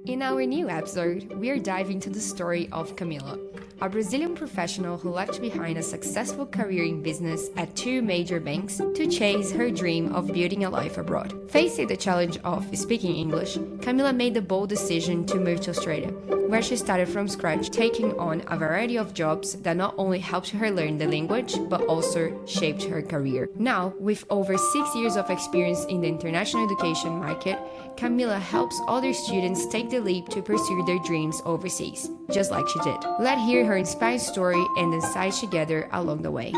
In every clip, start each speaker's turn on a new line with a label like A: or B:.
A: In our new episode, we are diving into the story of Camilla, a Brazilian professional who left behind a successful career in business at two major banks to chase her dream of building a life abroad. Facing the challenge of speaking English, Camilla made the bold decision to move to Australia, where she started from scratch, taking on a variety of jobs that not only helped her learn the language, but also shaped her career. Now, with over 6 years of experience in the international education market, Camilla helps other students take the leap to pursue their dreams overseas, just like she did. Let's hear her inspiring story and the insights she gathered along the way.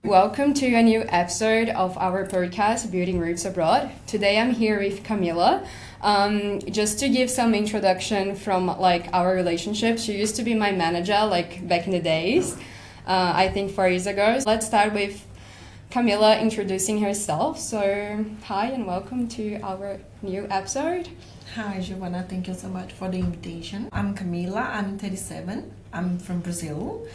A: Welcome to a new episode of our podcast, Building Roots Abroad. Today I'm here with Camilla. Just to give some introduction from our relationship, she used to be my manager back in the days, I think 4 years ago. Let's start with Camilla introducing herself. So, hi and welcome to our new episode.
B: Hi, Giovanna. Thank you so much for the invitation. I'm Camilla. I'm 37. I'm from Brazil.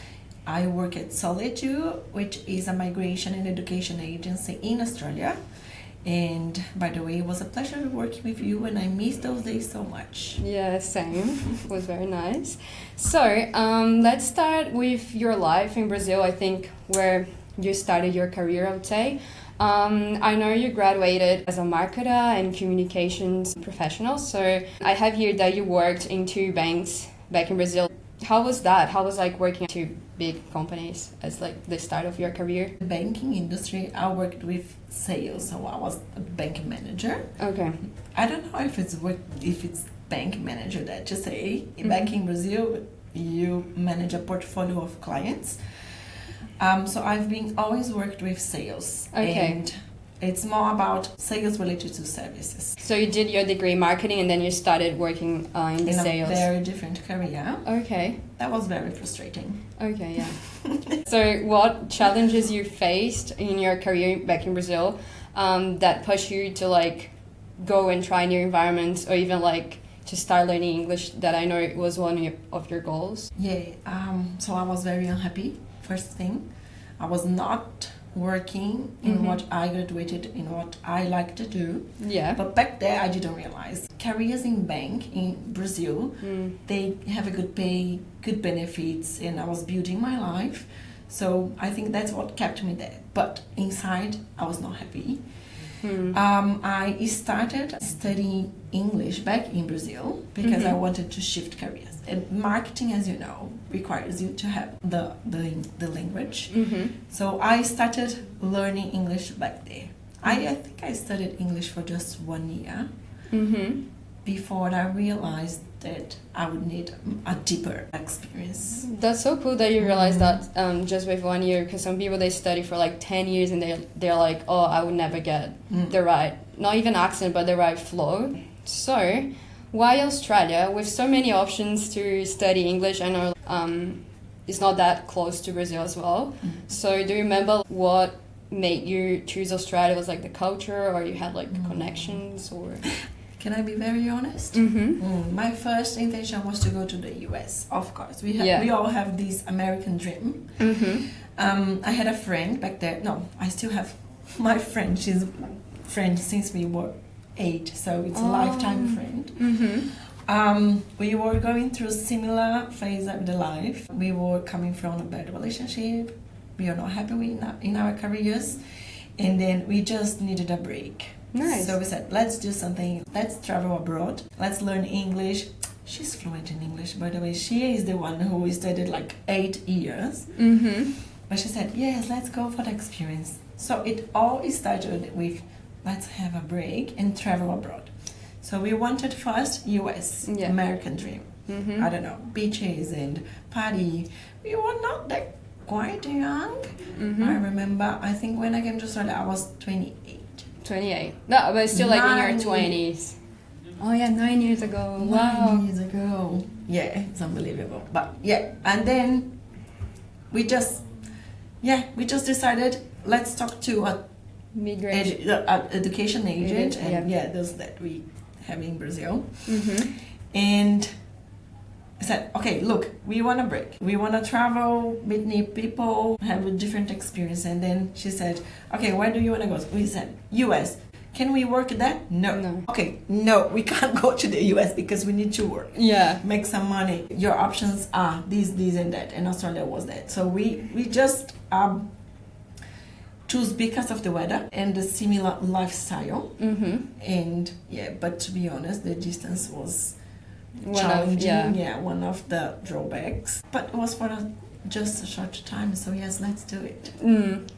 B: I work at Solitude, which is a migration and education agency in Australia. And by the way, it was a pleasure working with you, and I miss those days so much.
A: Yeah, same. It was very nice. So, let's start with your life in Brazil, I think, where you started your career, I would say. I know you graduated as a marketer and communications professional, so I have here that you worked in two banks back in Brazil. How was that? How was working at two big companies as the start of your career?
B: The banking industry, I worked with sales, so I was a bank manager.
A: Okay.
B: I don't know if it's bank manager that you say. Back in Brazil, you manage a portfolio of clients. So I've been always worked with sales.
A: Okay.
B: And it's more about sales related to services.
A: So you did your degree in marketing and then you started working in the sales.
B: In a very different career.
A: Okay.
B: That was very frustrating.
A: Okay, yeah. So what challenges you faced in your career back in Brazil that pushed you to go and try new environments, or even to start learning English, that I know it was one of your goals?
B: Yeah. So I was very unhappy. First thing, I was not working in what I graduated in, what I like to do.
A: Yeah.
B: But back there, I didn't realize careers in bank in Brazil, they have a good pay, good benefits, and I was building my life. So I think that's what kept me there. But inside, I was not happy. I started studying English back in Brazil because I wanted to shift careers. And marketing, as you know, requires you to have the language. So I started learning English back there. I think I studied English for just 1 year before I realized that I would need a deeper experience.
A: That's so cool that you realized that just with 1 year, because some people, they study for 10 years and they're like, oh, I would never get the right, not even accent, but the right flow. So why Australia? With so many options to study English, I know it's not that close to Brazil as well. So do you remember what made you choose Australia? Was the culture, or you had connections, or...
B: Can I be very honest? My first intention was to go to the US, of course. We all have this American dream. I had a friend back there. No, I still have my friend. She's friend since we were 8, so it's a lifetime friend. We were going through similar phase of the life. We were coming from a bad relationship. We are not happy in our careers, and then we just needed a break.
A: Nice.
B: So we said, let's do something. Let's travel abroad. Let's learn English. She's fluent in English, by the way. She is the one who studied 8 years. But she said, yes, let's go for the experience. So it all started with, let's have a break and travel abroad. So we wanted first US, American dream. I don't know, beaches and party. We were not that quite young. I remember, I think when I came to Australia, I was 28.
A: 28. No, but still in your 20s. Oh yeah, 9 years ago. Wow.
B: 9 years ago. Yeah, it's unbelievable. But yeah, and then we just decided, let's talk to a education agent, and those that we have in Brazil. And I said, okay, look, we want a break. We want to travel, meet new people, have a different experience. And then she said, okay, where do you want to go? We said, US. Can we work there? No.
A: No.
B: Okay, no, we can't go to the US because we need to work.
A: Yeah.
B: Make some money. Your options are this, and that. And Australia was that. So we just choose because of the weather and the similar lifestyle. And yeah, but to be honest, the distance was challenging. One of the drawbacks. But it was for just a short time, so yes, let's do it.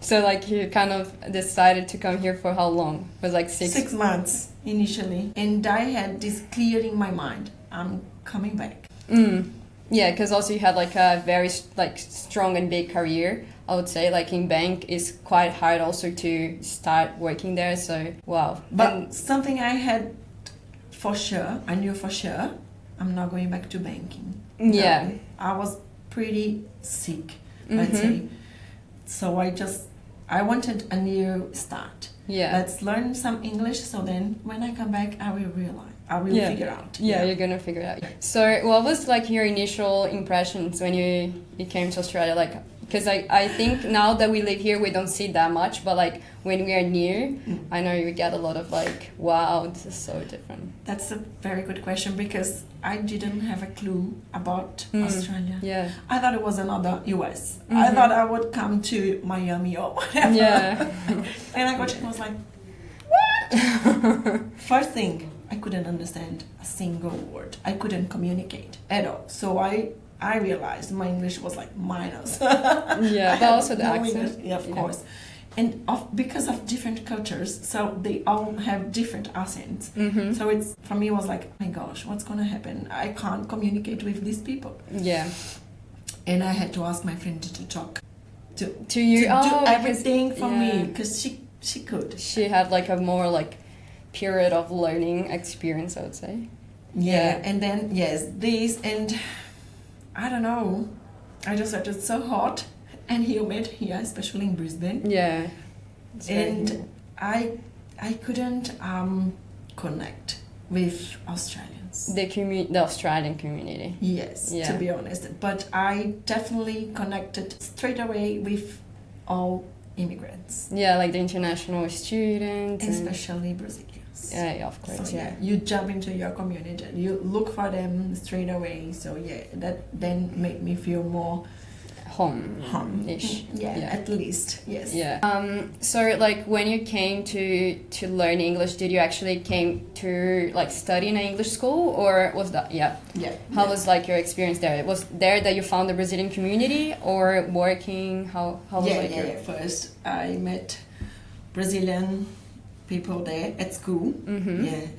A: So like you kind of decided to come here for how long? It was like
B: 6 months initially, and I had this clear in my mind, I'm coming back.
A: Yeah, because also you had like a very like strong and big career. I would say like in bank is quite hard also to start working there, so wow.
B: But something I had for sure, I knew for sure, I'm not going back to banking.
A: Yeah.
B: No, I was pretty sick, let's say. So I wanted a new start.
A: Yeah.
B: Let's learn some English, so then when I come back, I will figure out.
A: Yeah, you're gonna figure it out. So what was like your initial impressions when you came to Australia? Like, because I think now that we live here, we don't see that much, but like when we are new, I know you get a lot of like, wow, this is so different.
B: That's a very good question because I didn't have a clue about Australia.
A: Yeah.
B: I thought it was another US. I thought I would come to Miami or whatever.
A: Yeah.
B: And I got it and was like, what? First thing, I couldn't understand a single word. I couldn't communicate at all. So I realized my English was like minus.
A: Yeah, but also the accent.
B: English. Yeah, of course. And because of different cultures, so they all have different accents. So it's, for me, it was like, oh my gosh, what's gonna happen? I can't communicate with these people.
A: Yeah.
B: And I had to ask my friend to talk to
A: you.
B: Do everything for me because she could.
A: She had like a more like period of learning experience, I would say.
B: Yeah. And then yes, this, and I don't know, I just felt it's so hot and humid here, especially in Brisbane.
A: Yeah.
B: And I couldn't connect with Australians.
A: The Australian community.
B: Yes, to be honest. But I definitely connected straight away with all immigrants.
A: Yeah, like the international students.
B: Especially Brazilians.
A: Yeah, of course.
B: So, you jump into your community and you look for them straight away. So yeah, that then made me feel more home-ish. Yeah, at least, yes.
A: Yeah. So like when you came to learn English, did you actually came to like study in an English school, or was that How was like your experience there? It was there that you found the Brazilian community, or working? How was your...
B: First I met Brazilian people there at school.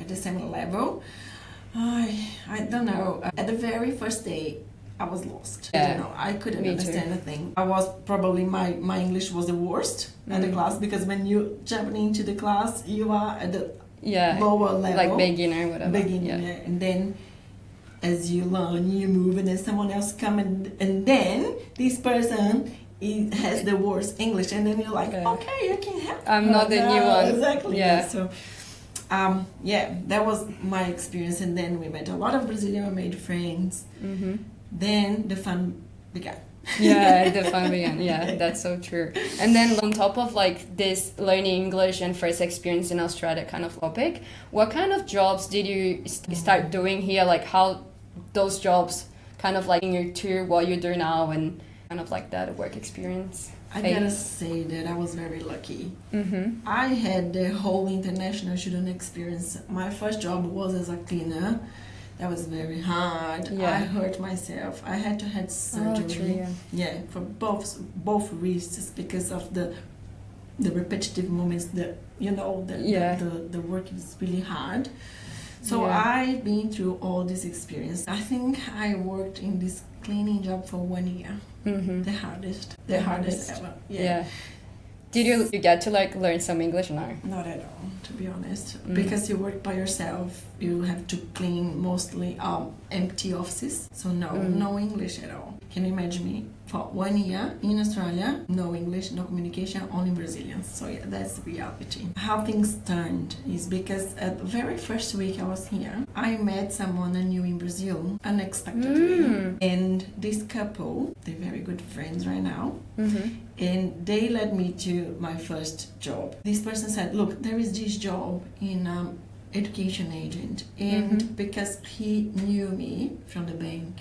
B: At the same level. I don't know. At the very first day, I was lost. I don't know. I couldn't understand a thing. I was probably my English was the worst at the class, because when you jump into the class, you are at the lower level,
A: like beginner, whatever.
B: And then as you learn, you move, and then someone else come and then this person has the worst English, and then you're like, okay, I can help.
A: I'm not the new one.
B: Exactly. Yeah. So. That was my experience, and then we met a lot of Brazilians, we made friends. Then the fun began.
A: The fun began. Yeah, that's so true. And then on top of like this learning English and first experience in Australia kind of topic, what kind of jobs did you start doing here? Like how those jobs kind of like in your tour, what you do now, and kind of like that work experience?
B: I gotta say that I was very lucky. I had the whole international student experience. My first job was as a cleaner. That was very hard. I hurt myself. I had to have surgery. For both wrists, because of the repetitive movements. The work is really hard. So I've been through all this experience. I think I worked in this cleaning job for 1 year. The hardest ever.
A: Did you get to like learn some English now?
B: Not at all, to be honest. Because you work by yourself, you have to clean mostly empty offices. So no English at all. Can you imagine me for 1 year in Australia, no English, no communication, only Brazilians. So yeah, that's the reality. How things turned is because at the very first week I was here, I met someone I knew in Brazil unexpectedly. And this couple, they're very good friends right now. And they led me to my first job. This person said, look, there is this job in education agent. And because he knew me from the bank,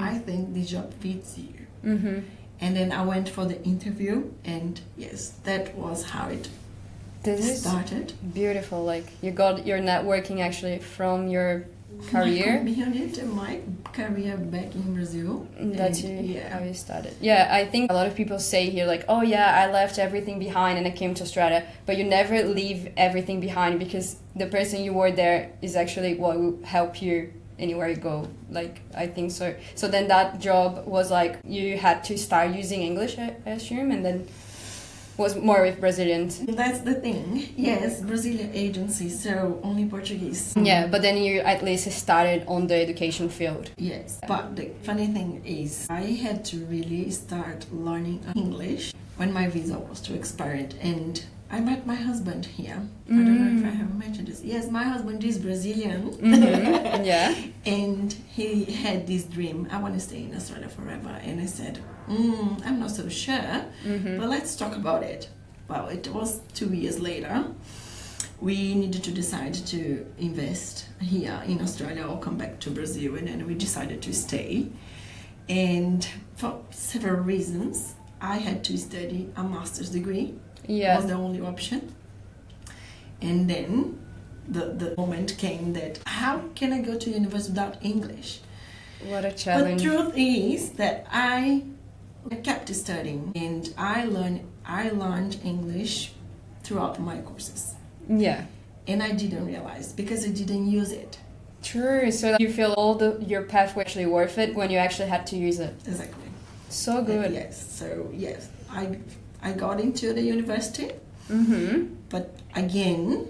B: I think this job fits you. And then I went for the interview, and yes, that was how it started.
A: Beautiful. Like you got your networking actually from your career.
B: My career back in Brazil.
A: That's how you started. Yeah, I think a lot of people say here like, oh yeah, I left everything behind and I came to Australia, but you never leave everything behind because the person you were there is actually what will help you anywhere you go. Like I think so. So then that job was like you had to start using English, I assume, and then was more with Brazilians.
B: That's the thing. Yes, Brazilian agency, so only Portuguese.
A: Yeah, but then you at least started on the education field.
B: Yes, but the funny thing is I had to really start learning English when my visa was to expire, and I met my husband here. I don't know if I have mentioned this. Yes, my husband is Brazilian.
A: Yeah.
B: And he had this dream, I want to stay in Australia forever. And I said, I'm not so sure, but let's talk about it. Well, it was 2 years later. We needed to decide to invest here in Australia or come back to Brazil. And then we decided to stay. And for several reasons, I had to study a master's degree.
A: Yeah.
B: Was the only option. And then the moment came that how can I go to university without English?
A: What a challenge.
B: The truth is that I kept studying, and I learned English throughout my courses.
A: Yeah.
B: And I didn't realize because I didn't use it.
A: True. So you feel your path was actually worth it when you actually had to use it.
B: Exactly.
A: So good.
B: Yes. So yes, I got into the university, but again,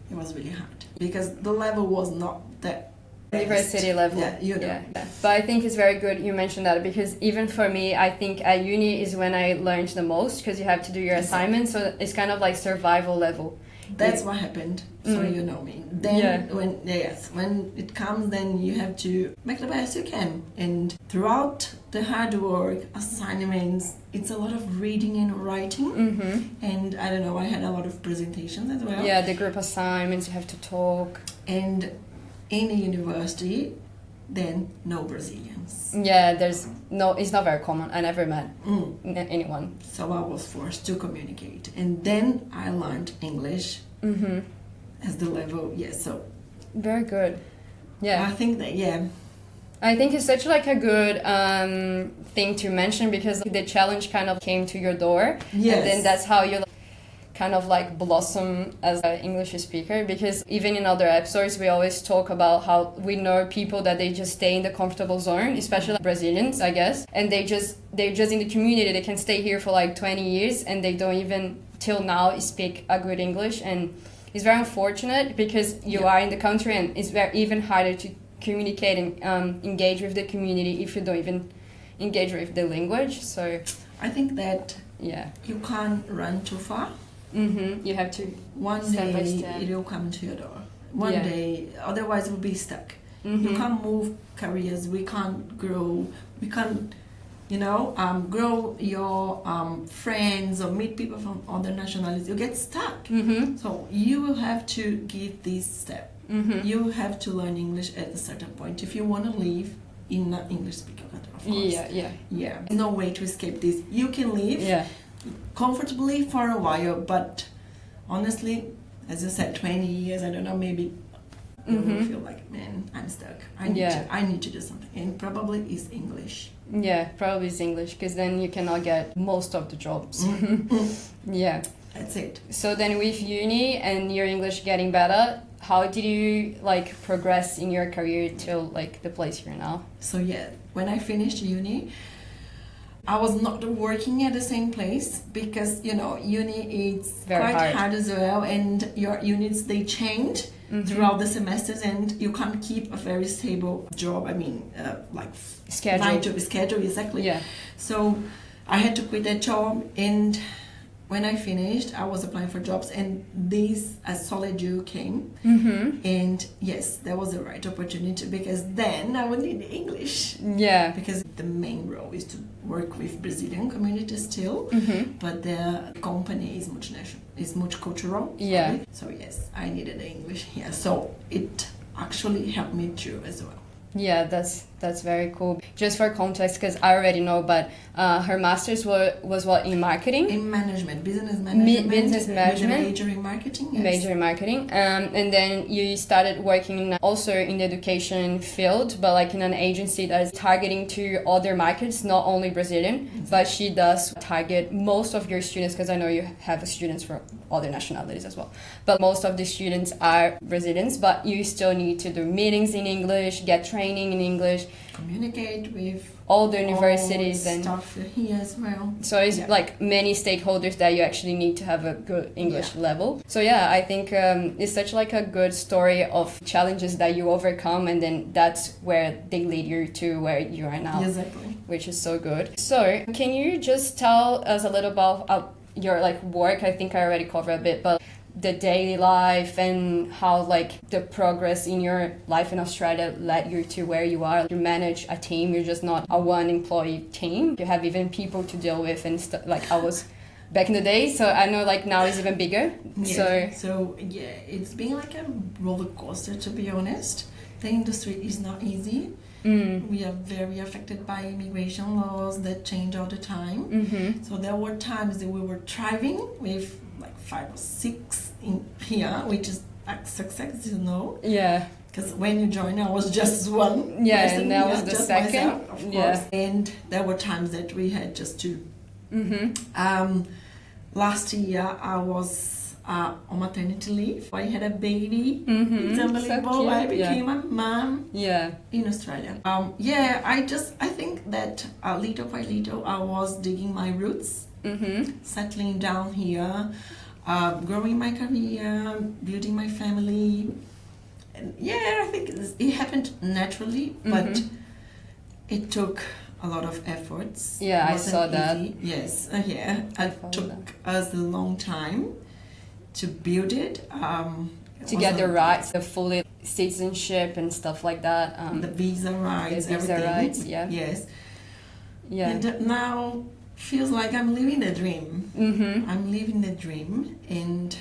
B: it was really hard because the level was not that
A: university level.
B: Yeah, you know.
A: Yeah. But I think it's very good you mentioned that because even for me, I think at uni is when I learned the most because you have to do your assignments, so it's kind of like survival level.
B: That's what happened. So you know me. Then when it comes, then you have to make the best you can. And throughout the hard work, assignments, it's a lot of reading and writing. And I don't know, I had a lot of presentations as well.
A: Yeah, the group assignments, you have to talk.
B: And in a university, then no Brazilians.
A: Yeah, it's not very common. I never met anyone.
B: So I was forced to communicate. And then I learned English as the level, so.
A: Very good. Yeah.
B: I think that,
A: I think it's such like a good thing to mention because the challenge kind of came to your door.
B: Yes.
A: And then that's how you kind of like blossom as an English speaker because even in other episodes we always talk about how we know people that they just stay in the comfortable zone, especially like Brazilians, I guess, and they're just in the community. They can stay here for like 20 years and they don't even till now speak a good English, and it's very unfortunate because you are in the country and it's even harder to communicate and engage with the community if you don't even engage with the language. So
B: I think that you can't run too far.
A: You have to
B: one
A: step by
B: day
A: step.
B: it will come to your door. One day, otherwise we'll be stuck. You can't move careers. We can't grow. We can't, grow your friends or meet people from other nationalities. You get stuck. So you will have to give this step. You have to learn English at a certain point if you want to live in an English-speaking country. Of course. Yeah. No way to escape this. You can live comfortably for a while, but honestly, as I said, 20 years, I don't know, maybe you will feel like, man, I'm stuck. I need to do something, and probably is English.
A: Yeah, probably is English, because then you cannot get most of the jobs. Yeah.
B: That's it.
A: So then with uni and your English getting better, how did you like progress in your career till like the place you're now?
B: So when I finished uni, I was not working at the same place because, you know, uni is
A: Very
B: quite
A: hard.
B: hard as well, and your units, they change throughout the semesters, and you can't keep a very stable job. I mean, like
A: Schedule.
B: 9 to schedule, exactly.
A: Yeah.
B: So I had to quit that job, and when I finished, I was applying for jobs, and this as Solid You came. And yes, that was the right opportunity, because then I would need English.
A: Yeah.
B: Because the main role is to work with Brazilian community still, but the company is multinational, is multicultural.
A: Yeah.
B: Sorry. So yes, I needed the English here. So it actually helped me too as well.
A: Yeah, that's very cool. Just for context, because I already know, but her master's was what, in marketing?
B: In management, business management.
A: Business management.
B: With a major in marketing. Yes.
A: Major in marketing. And then you started working also in the education field, but like in an agency that is targeting to other markets, not only Brazilian, but she does target most of your students, because I know you have students from other nationalities as well. But most of the students are Brazilians, but you still need to do meetings in English, get training in English,
B: communicate with
A: all the universities
B: all
A: and
B: stuff here as well.
A: so it's like many stakeholders that you actually need to have a good English level. So yeah, I think it's such like a good story of challenges that you overcome, and then that's where they lead you to where you are now.
B: Exactly.
A: Which is so good. So can you just tell us a little about your like work? I think I already covered a bit, but the daily life and how like the progress in your life in Australia led you to where you are. You manage a team, you're just not a one employee team. You have even people to deal with and stuff. Like I was back in the day, so I know like now it's even bigger.
B: Yeah. So yeah, it's been like a roller coaster, to be honest. The industry is not easy. We are very affected by immigration laws that change all the time. So there were times that we were thriving with like 5 or 6 in here, which is a success, you know.
A: Yeah.
B: Because when you join, I was just one.
A: Yeah,
B: person
A: and that
B: here,
A: was the
B: just
A: second.
B: myself, of course. And there were times that we had just 2. Last year, I was on maternity leave. I had a baby. It's unbelievable.
A: So cute.
B: I became a mom
A: Yeah.
B: in Australia. I think that little by little, I was digging my roots, settling down here, growing my career, building my family. And I think it happened naturally, but it took a lot of efforts.
A: Yeah,
B: It
A: I
B: wasn't
A: saw that.
B: easy. Yes, it took us a long time to build it.
A: To get the rights, the fully citizenship and stuff like that.
B: The visa rights,
A: the visa
B: everything.
A: rights, yeah.
B: Yes.
A: Yeah.
B: And now feels like I'm living the dream. I'm living the dream, and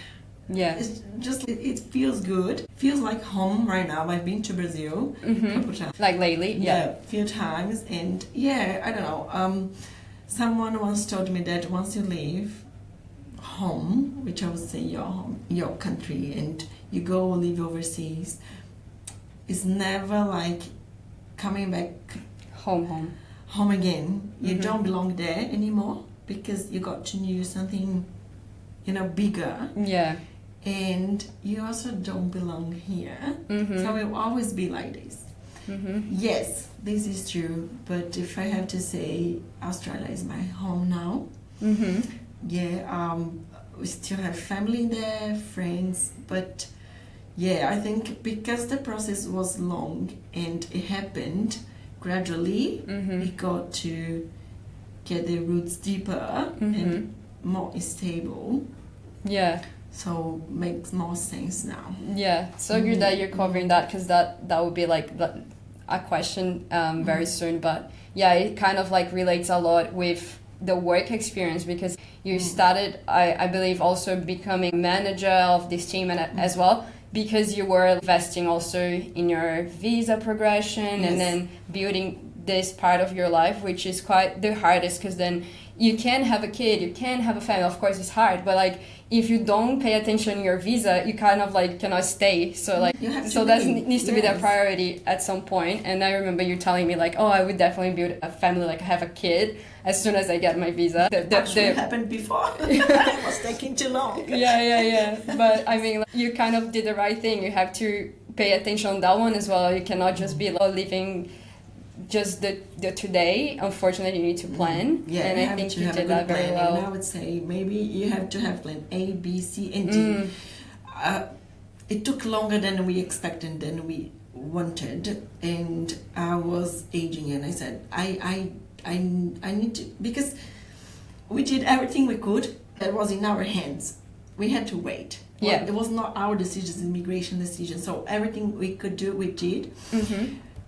A: Yeah.
B: it's just it feels good. Feels like home right now. I've been to Brazil a couple times.
A: Like lately, yeah.
B: A few times, and I don't know. Someone once told me that once you leave home, which I would say your home, your country, and you go live overseas, it's never like coming back home again. You don't belong there anymore, because you got to know something, bigger.
A: Yeah.
B: And you also don't belong here. So it will always be like this. Yes, this is true. But if I have to say, Australia is my home now. We still have family there, friends. But I think because the process was long and it happened gradually, we got to get the roots deeper and more stable.
A: Yeah.
B: So makes more sense now.
A: Yeah, so good that you're covering that, because that would be like a question very soon. But yeah, it kind of like relates a lot with the work experience, because you started, I believe, also becoming manager of this team and as well, because you were investing also in your visa progression and then building this part of your life, which is quite the hardest, because then you can have a kid, you can have a family. Of course, it's hard, but like if you don't pay attention to your visa, you kind of like cannot stay. So like, so that needs to be the priority at some point. And I remember you telling me like, oh, I would definitely build a family, like have a kid as soon as I get my visa.
B: Actually happened before. It was taking too long.
A: Yeah. But I mean, like, you kind of did the right thing. You have to pay attention on that one as well. You cannot just be living just the today. Unfortunately, you need to plan.
B: Yeah,
A: and I think you did that very well.
B: And I would say maybe you have to have plan A, B, C, and D. It took longer than we expected, than we wanted, and I was aging, and I said, I need to, because we did everything we could. It was in our hands. We had to wait.
A: Yeah.
B: It was not our decisions, immigration decision. So everything we could do, we did.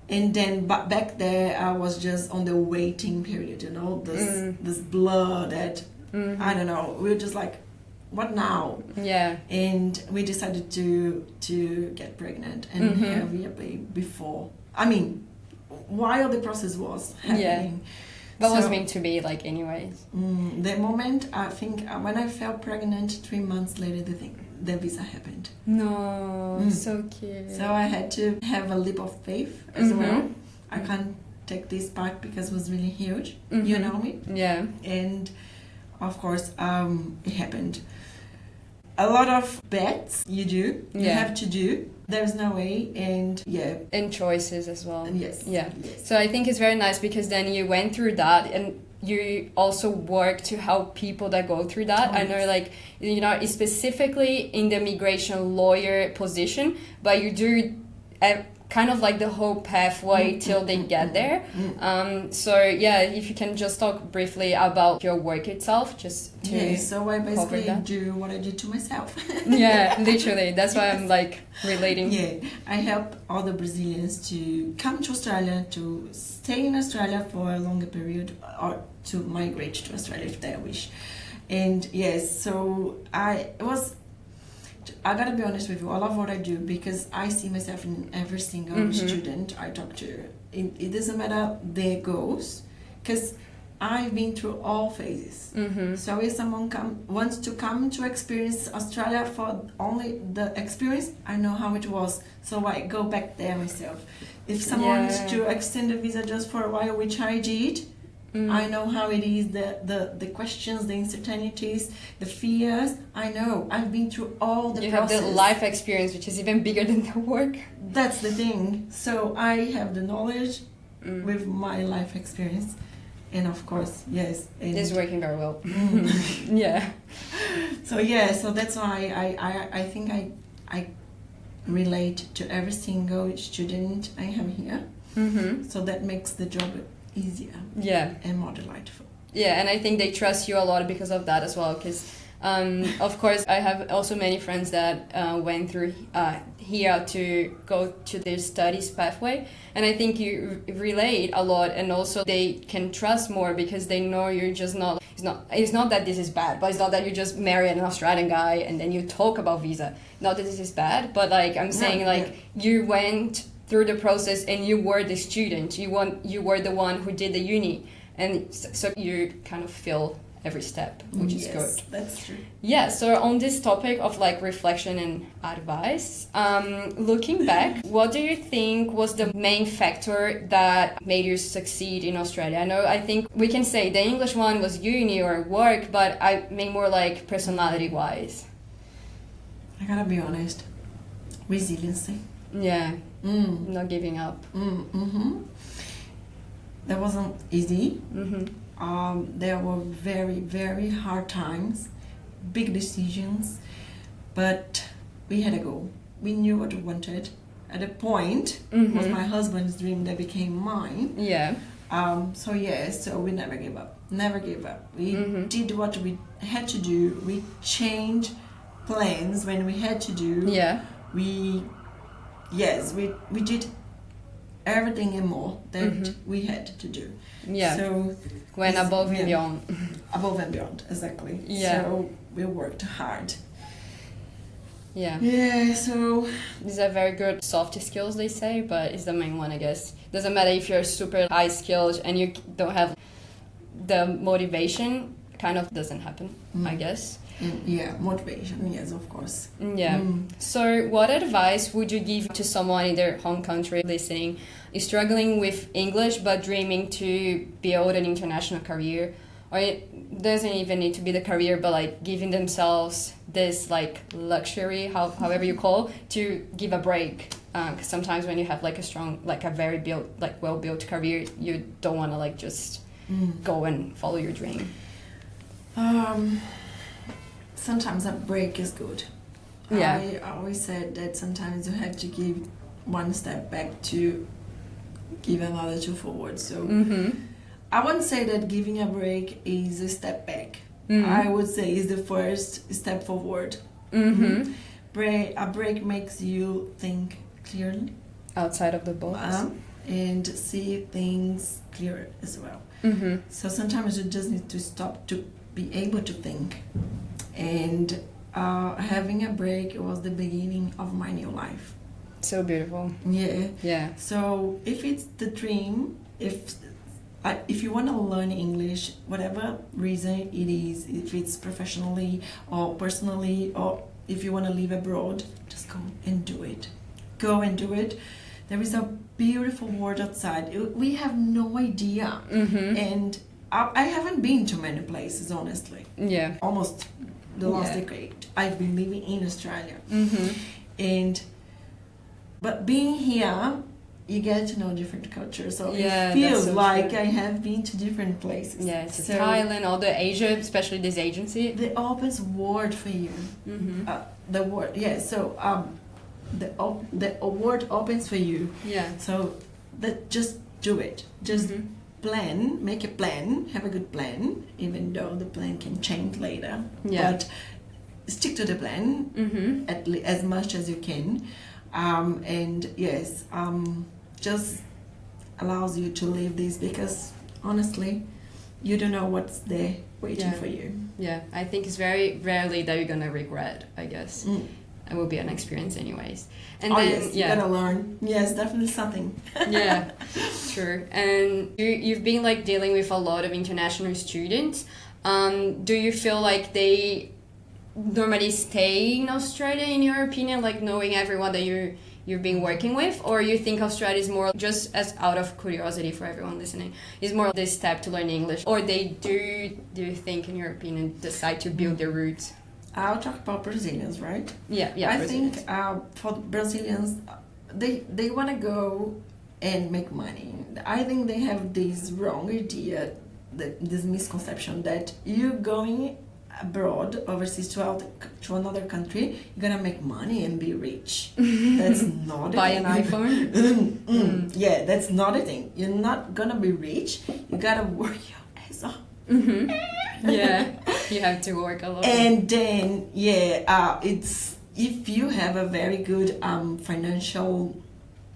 B: And then back there, I was just on the waiting period, you know, this blur that, I don't know, we were just like, what now?
A: Yeah.
B: And we decided to get pregnant and have a baby before. I mean, while the process was happening.
A: Yeah. But was meant to be, like, anyways.
B: The moment, I think, when I felt pregnant, 3 months later, the visa happened.
A: No, so cute.
B: So I had to have a leap of faith as well. I can't take this part because it was really huge. You know me?
A: Yeah.
B: And, of course, it happened. A lot of bets you have to do. There's no way, and
A: and choices as well.
B: Yes.
A: So I think it's very nice because then you went through that, and you also work to help people that go through that. I know, like, you're not specifically in the migration lawyer position, but you do kind of like the whole pathway till they get there. So if you can just talk briefly about your work itself, just to
B: so I basically do what I do to myself.
A: Yeah, literally. That's why I'm like relating.
B: Yeah, I help other Brazilians to come to Australia, to stay in Australia for a longer period, or to migrate to Australia if they wish. And yes, so I gotta be honest with you, I love what I do because I see myself in every single student I talk to. It doesn't matter their goals, because I've been through all phases. So if someone wants to come to experience Australia for only the experience, I know how it was, so I go back there myself. If someone wants to extend the visa just for a while, which I did, I know how it is, the questions, the uncertainties, the fears. I know. I've been through all the process.
A: You have the life experience, which is even bigger than the work.
B: That's the thing. So I have the knowledge with my life experience. And of course, yes.
A: It's working very well. Yeah.
B: So that's why I think I relate to every single student I have here. So that makes the job easier and more delightful.
A: Yeah, and I think they trust you a lot because of that as well, because of course I have also many friends that went through here to go to their studies pathway, and I think you relate a lot, and also they can trust more because they know you're just not, it's not that this is bad, but it's not that you just marry an Australian guy and then you talk about visa. Not that this is bad, but like I'm saying, you went through the process and you were the student, you were the one who did the uni, and so you kind of feel every step, which is good.
B: That's true.
A: Yeah, so on this topic of like reflection and advice, looking back, what do you think was the main factor that made you succeed in Australia? I think we can say the English one was uni or work, but I mean more like personality wise.
B: I gotta be honest, resiliency.
A: Yeah. Not giving up.
B: That wasn't easy. There were very, very hard times, big decisions, but we had a goal. We knew what we wanted. At a point, it was my husband's dream that became mine.
A: Yeah.
B: So we never gave up. Never gave up. We did what we had to do. We changed plans when we had to do.
A: Yeah.
B: We did everything and more that we had to do.
A: Yeah.
B: So
A: went above and beyond.
B: Above and beyond, exactly.
A: Yeah.
B: So we worked hard.
A: Yeah.
B: Yeah, so
A: these are very good soft skills, they say, but it's the main one, I guess. Doesn't matter if you're super high skilled and you don't have the motivation, kind of doesn't happen, I guess.
B: Yeah, motivation, yes, of course.
A: Yeah. So what advice would you give to someone in their home country listening, struggling with English but dreaming to build an international career? Or it doesn't even need to be the career, but like giving themselves this like luxury, however you call, to give a break. Because sometimes when you have like a strong, like a very built, like well built career, you don't want to like just go and follow your dream.
B: Sometimes a break is good.
A: Yeah.
B: I always said that sometimes you have to give one step back to give another two forward. So I wouldn't say that giving a break is a step back. I would say is the first step forward. A break makes you think clearly,
A: outside of the box,
B: and see things clearer as well. So sometimes you just need to stop to be able to think. And having a break was the beginning of my new life.
A: So beautiful.
B: Yeah. So if it's the dream, if you want to learn English, whatever reason it is, if it's professionally or personally, or if you want to live abroad, just go and do it. Go and do it. There is a beautiful world outside. We have no idea. And I haven't been to many places, honestly.
A: Yeah.
B: Almost the last decade. I've been living in Australia. But being here, you get to know different cultures. So it feels so like true. I have been to different places.
A: Yeah, so Thailand, all the Asia, especially this agency.
B: The opens world for you. The world, So the world opens for you. Yeah. So just do it. Just plan, make a plan, have a good plan, even though the plan can change later. Yeah. But stick to the plan as much as you can. And yes, just allows you to live this, because honestly, you don't know what's there waiting for you. Yeah, I think it's very rarely that you're gonna regret, I guess. It will be an experience anyways. And then, yes, you're gonna learn. Yes, definitely something. Yeah, sure. And you've been like dealing with a lot of international students. Do you feel like they normally stay in Australia, in your opinion, like knowing everyone that you've been working with, or you think Australia is more just as out of curiosity for everyone listening, is more this step to learn English, or they do you think, in your opinion, decide to build their roots? I'll talk about Brazilians, right? Yeah. I think for Brazilians, they want to go and make money. I think they have this wrong idea, this misconception that you going abroad, overseas, to another country, you're gonna make money and be rich. That's not a thing. Buy an iPhone? Yeah, that's not a thing. You're not gonna be rich. You gotta work your ass off. Yeah, you have to work a lot. And then, it's if you have a very good financial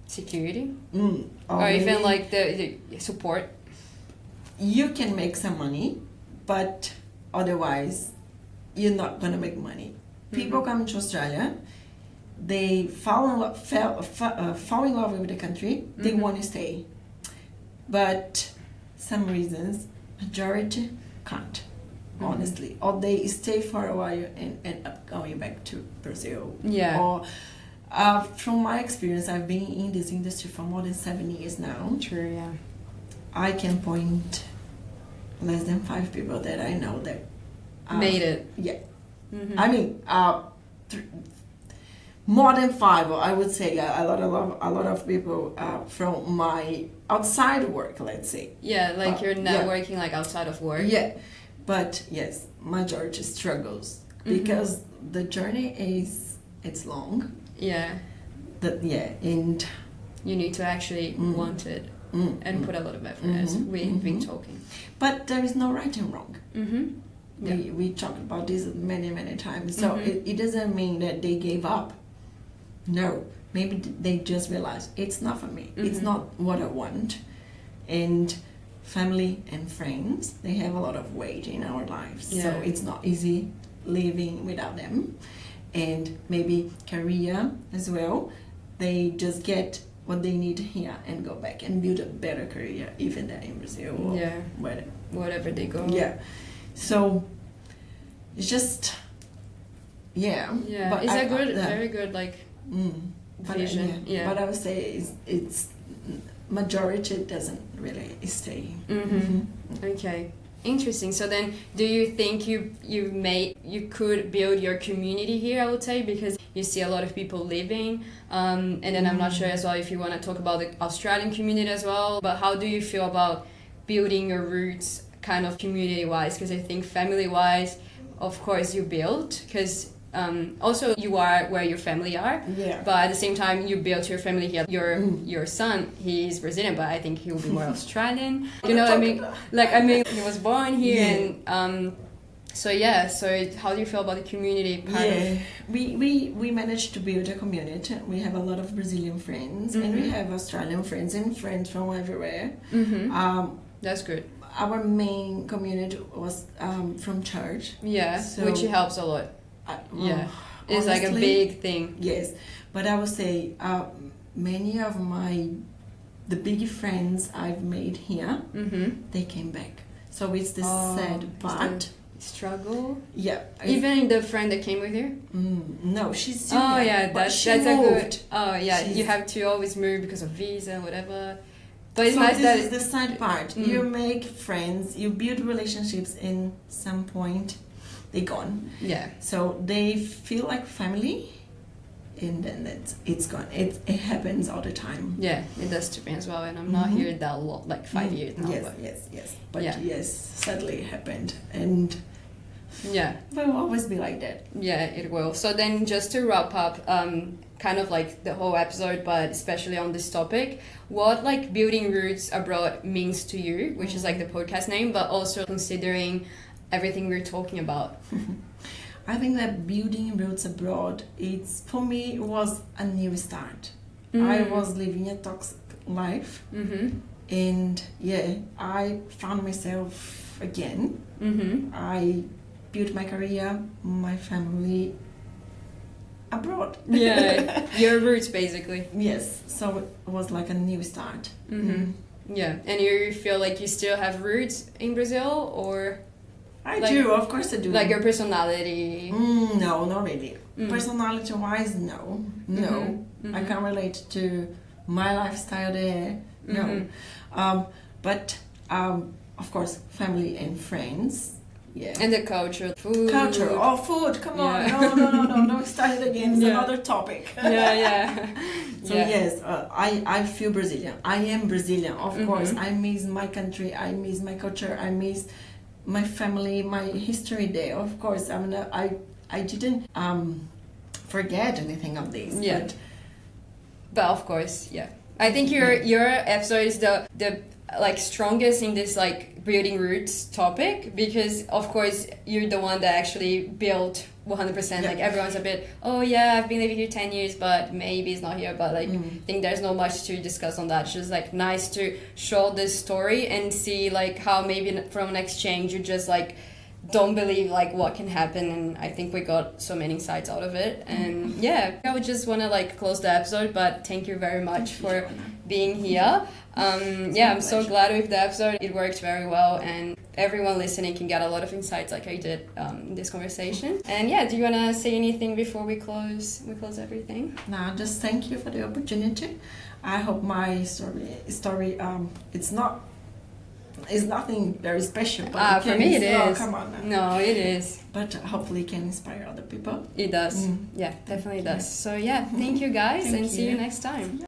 B: security, or even like the support, you can make some money, but otherwise, you're not gonna make money. People come to Australia, they fall in love with the country, they want to stay, but some reasons, majority can't, honestly, or they stay for a while and end up going back to Brazil. Yeah. Or from my experience, I've been in this industry for more than 7 years now. True. Yeah. I can point less than 5 people that I know that made it. Yeah. I mean, more than 5, I would say. A lot of people from my outside work, let's say. Yeah, like you're networking like outside of work. Yeah, but yes, majority struggles because the journey it's long. Yeah. And you need to actually want it and put a lot of effort, as we've been talking. But there is no right and wrong. We talked about this many times. So it doesn't mean that they gave up. No, maybe they just realized it's not for me. It's not what I want. And family and friends, they have a lot of weight in our lives. Yeah. So it's not easy living without them. And maybe career as well. They just get what they need here and go back and build a better career, even there in Brazil or wherever they go. Yeah. So it's just but it's a very good like vision. But I would say it's majority doesn't really stay. Okay.
A: Interesting. So then, do you think you could build your community here? I would say, because you see a lot of people living, and then I'm not sure as well if you want to talk about the Australian community as well. But how do you feel about building your roots, kind of community-wise? Because I think family-wise, of course, you build because. Also, you are where your family are, but at the same time, you built your family here. Your son, he's Brazilian, but I think he will be more Australian. You know what I mean? Like, I mean, he was born here, and so how do you feel about the community part?
B: We managed to build a community. We have a lot of Brazilian friends, and we have Australian friends and friends from everywhere.
A: That's good.
B: Our main community was from church.
A: Yeah, so, which helps a lot. It's like a big thing.
B: Yes, but I would say many of the big friends I've made here, they came back. So it's the sad part.
A: Struggle.
B: Yeah.
A: Even the friend that came with you.
B: No, she's still
A: here.
B: Yeah,
A: that's a good. Oh yeah, you have to always move because of visa, whatever. But it's
B: so
A: nice
B: this is the sad part. You make friends, you build relationships, in some point they're gone.
A: Yeah.
B: So they feel like family, and then it's gone. It happens all the time.
A: Yeah, it does to me as well. And I'm not here that long, like 5 years now.
B: Yes. But yes, sadly it happened, and it will always be like that.
A: Yeah, it will. So then, just to wrap up, kind of like the whole episode, but especially on this topic, what like building roots abroad means to you, which is like the podcast name, but also considering everything we're talking about.
B: I think that building roots abroad, for me, it was a new start. I was living a toxic life, and I found myself again. I built my career, my family abroad.
A: Your roots basically.
B: Yes, so it was like a new start.
A: Yeah, and you feel like you still have roots in Brazil, or?
B: I do, of course I do.
A: Like your personality?
B: No, not really. Personality-wise, no. I can't relate to my lifestyle there. No. But, of course, family and friends. Yeah.
A: And the culture, food.
B: Food, come on. No, don't start it again. It's another topic.
A: So
B: yes, I feel Brazilian. I am Brazilian, of course. I miss my country, I miss my culture, I miss my family, my history there. Of course, I didn't forget anything of this.
A: Yeah. But of course, I think your episode is the like strongest in this like building roots topic, because of course you're the one that actually built 100%. Like everyone's a bit, I've been living here 10 years, but maybe it's not here. But like I think there's not much to discuss on that. It's just like nice to show this story and see like how maybe from an exchange you just like don't believe like what can happen, and I think we got so many insights out of it. And I would just want to like close the episode, but thank you very much for being here. I'm so glad with the episode. It worked very well, and everyone listening can get a lot of insights like I did in this conversation. And do you want to say anything before we close everything?
B: No, just thank you for the opportunity. I hope my story it's nothing very special, but
A: for me it is.
B: Come on now.
A: No, it is.
B: But hopefully it can inspire other people.
A: It does. Yeah, definitely does. So thank you guys, and see you next time.